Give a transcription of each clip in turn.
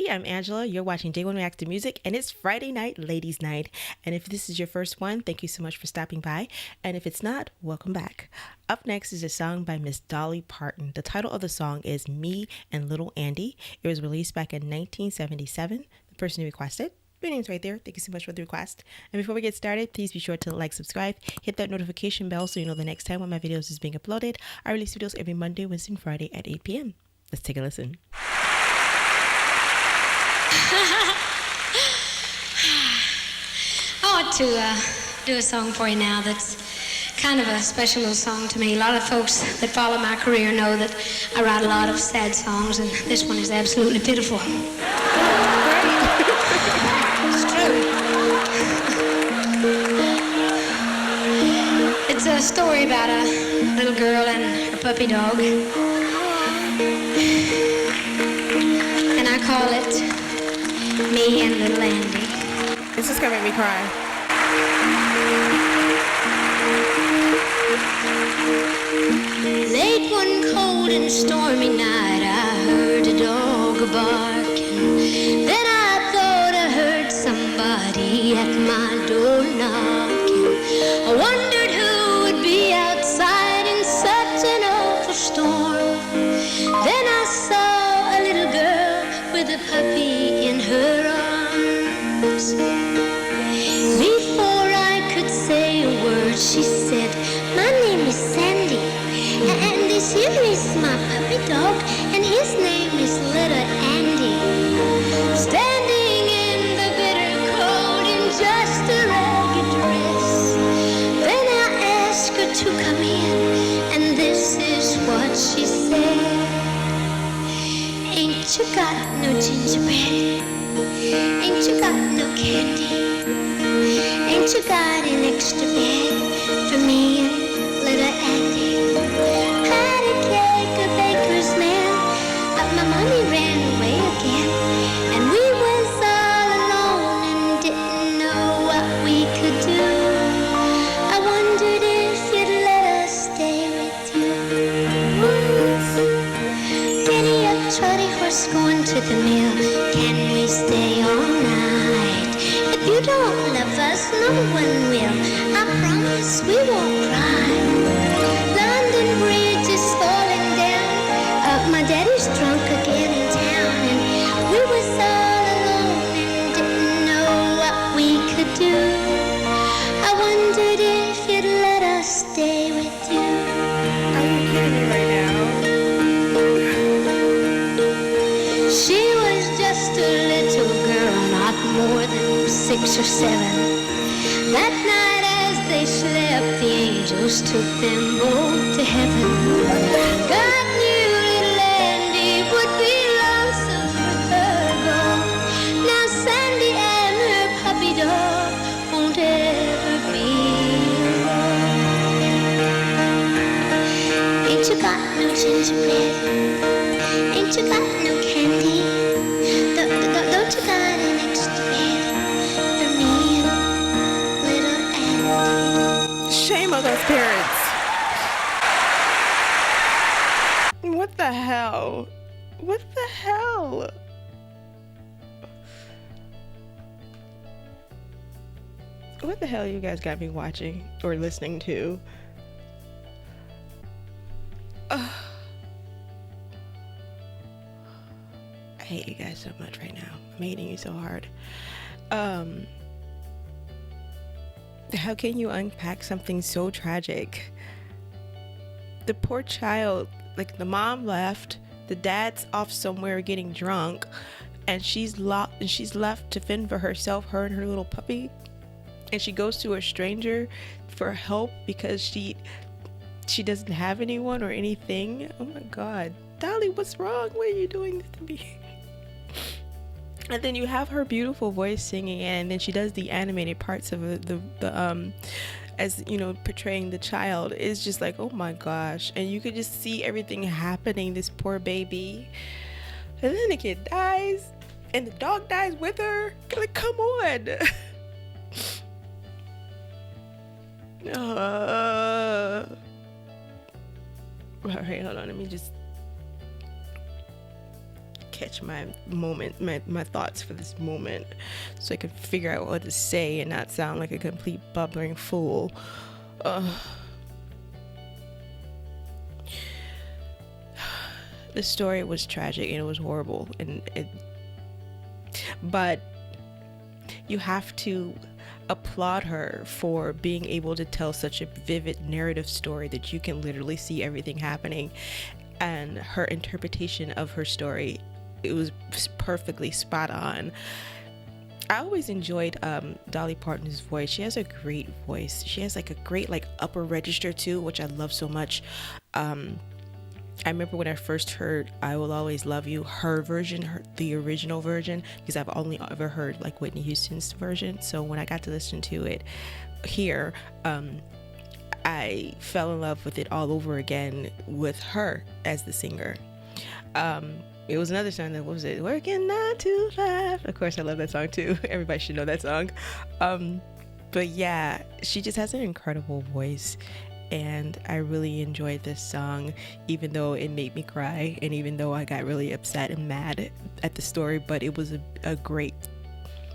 I'm Angela. You're watching DayOne Reacts to Music, and it's Friday night, ladies' night. And if this is your first one, thank you so much for stopping by. And if it's not, welcome back. Up next is a song by Miss Dolly Parton. The title of the song is Me and Little Andy. It was released back in 1977. The person who requested, your name's right there. Thank you so much for the request. And before we get started, please be sure to like, subscribe, hit that notification bell so you know the next time when my videos is being uploaded. I release videos every Monday, Wednesday, and Friday at 8 p.m. Let's take a listen. I want to do a song for you now that's kind of a special little song to me. A lot of folks that follow my career know that I write a lot of sad songs, and this one is absolutely pitiful. It's true. It's a story about a little girl and her puppy dog, and I call it Me and Little Andy. This is gonna make me cry. Late one cold and stormy night, I heard a dog barking. Then I thought I heard somebody at my door knocking. I wondered who would be outside in such an awful storm. Then I saw a little girl with a puppy in her arms. Before I could say a word, she said, "My name is Sandy, and this here is my puppy dog, and his name is Little Andy." Standing in the bitter cold in just a ragged dress, then I asked her to come in, and this is what she said. "Ain't you got no gingerbread? Ain't you got no candy? Ain't you got an extra bed for me and Little Andy? Had a cake, a baker's man, but my money ran away again, and we was all alone and didn't know what we could do. I wondered if you'd let us stay with you. Giddy up, trotty horse, going to the mill. Can we stay all night? If you don't love us, no one will. I promise we won't cry. London Bridge is falling down. My daddy's drunk again in town, and we was all alone and didn't know what we could do. I wondered if you'd let us stay with you." Are you kidding me right now? She was just a little girl, not more than 6 or 7. That night as they slept, the angels took them both to heaven. God knew little Andy would be lonesome with her gone. Now Sandy and her puppy dog won't ever be alone. Ain't you got no gingerbread? Ain't you got no candy? Don't you got an extra bed for me and Little Andy? Shame on those parents. What the hell? What the hell? What the hell you guys got me watching or listening to? Ugh. I hate you guys so much right now. I'm hating you so hard. How can you unpack something so tragic? The poor child, like the mom left, the dad's off somewhere getting drunk, and she's locked and she's left to fend for herself, her and her little puppy. And she goes to a stranger for help because she doesn't have anyone or anything. Oh my God, Dolly, what's wrong? Why are you doing this to me? And then you have her beautiful voice singing, and then she does the animated parts of the as you know, portraying the child. Is just like, oh my gosh. And you could just see everything happening, this poor baby. And then the kid dies, and the dog dies with her. Like, come on. All right, hold on, let me just catch my moment, my thoughts for this moment, so I can figure out what to say and not sound like a complete bubbling fool. The story was tragic and it was horrible, but you have to applaud her for being able to tell such a vivid narrative story that you can literally see everything happening, and her interpretation of her story, it was perfectly spot on. I always enjoyed Dolly Parton's voice. She has a great voice. She has like a great like upper register too, which I love so much. I remember when I first heard I Will Always Love You, her version, the original version, because I've only ever heard like Whitney Houston's version. So when I got to listen to it here, I fell in love with it all over again with her as the singer. It was another song that, what was it? Working 9 to 5. Of course, I love that song too. Everybody should know that song. But yeah, she just has an incredible voice. And I really enjoyed this song, even though it made me cry and even though I got really upset and mad at the story, but it was a great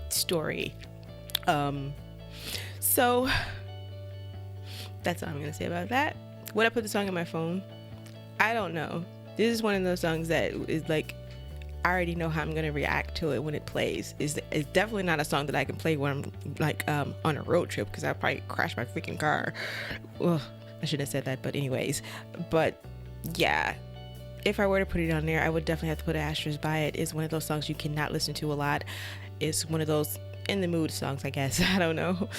story. So that's all I'm gonna say about that. Would I put the song in my phone? I don't know. This is one of those songs that is like, I already know how I'm gonna react to it when it plays. It's definitely not a song that I can play when I'm like on a road trip, because I'll probably crash my freaking car. Ugh. I shouldn't have said that, but anyways. But yeah, if I were to put it on there, I would definitely have to put an asterisk by it. It's one of those songs you cannot listen to a lot. It's one of those in the mood songs, I guess. I don't know.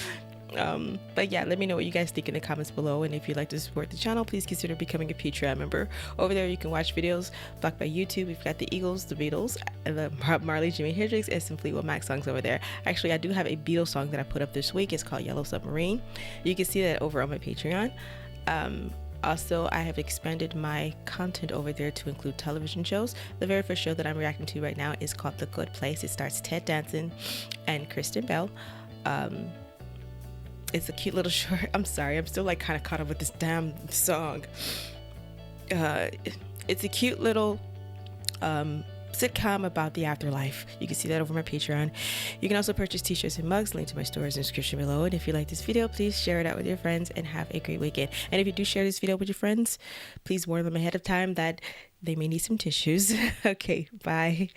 But yeah, let me know what you guys think in the comments below, and if you'd like to support the channel, please consider becoming a Patreon member. Over there you can watch videos blocked by YouTube. We've got the Eagles, the Beatles, the Bob Marley, Jimi Hendrix, and some Fleetwood Mac songs over there. Actually, I do have a Beatles song that I put up this week. It's called Yellow Submarine. You can see that over on my Patreon. Also, I have expanded my content over there to include television shows. The very first show that I'm reacting to right now is called The Good Place. It stars Ted Danson and Kristen Bell. It's a cute little short. I'm sorry, I'm still like kind of caught up with this damn song. It's a cute little sitcom about the afterlife. You can see that over my Patreon. You can also purchase t-shirts and mugs. Link to my stores in the description below. And if you like this video, please share it out with your friends and have a great weekend. And if you do share this video with your friends, please warn them ahead of time that they may need some tissues. Okay, bye.